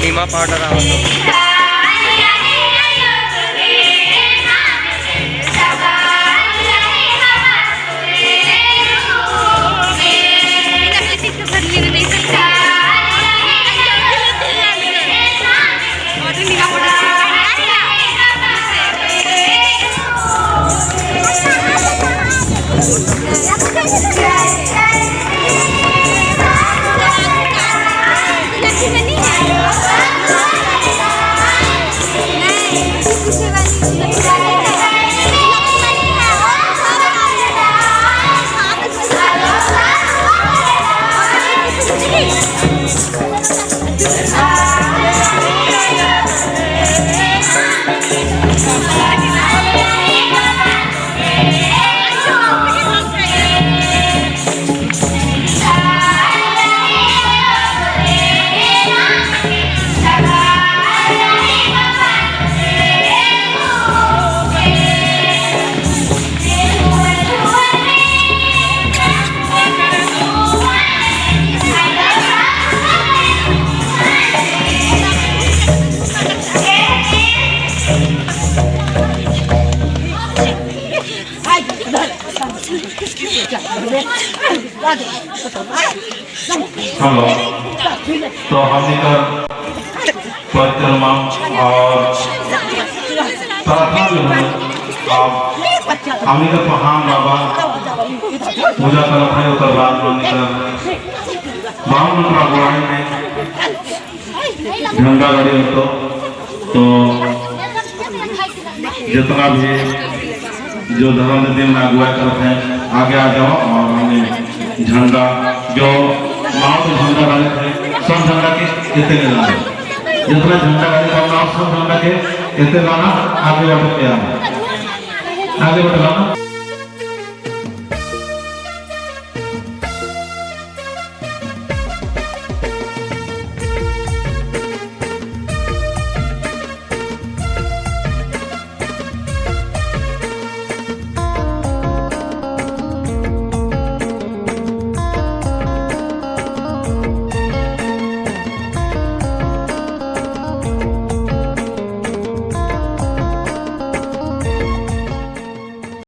Lima powder आवश्यक hello, तो हम निकल परिक्रमा और प्रार्थना जो है आप हम निकल पहाड़ बाबा पूजा कर रहे हो तो रात में निकल बावन का गुआई में झंडा गाड़ी हो तो जितना भी जो धर्म दिन में अगुवाई करते हैं आगे आ जाओ और हमें झंडा जो माँ को झंडा गाड़ी थे सब झंडा के इतने लाना जितना झंडा गाड़ी का नाम सब झंडा के इतने लाना आगे बढ़ते आगे बढ़ लाना।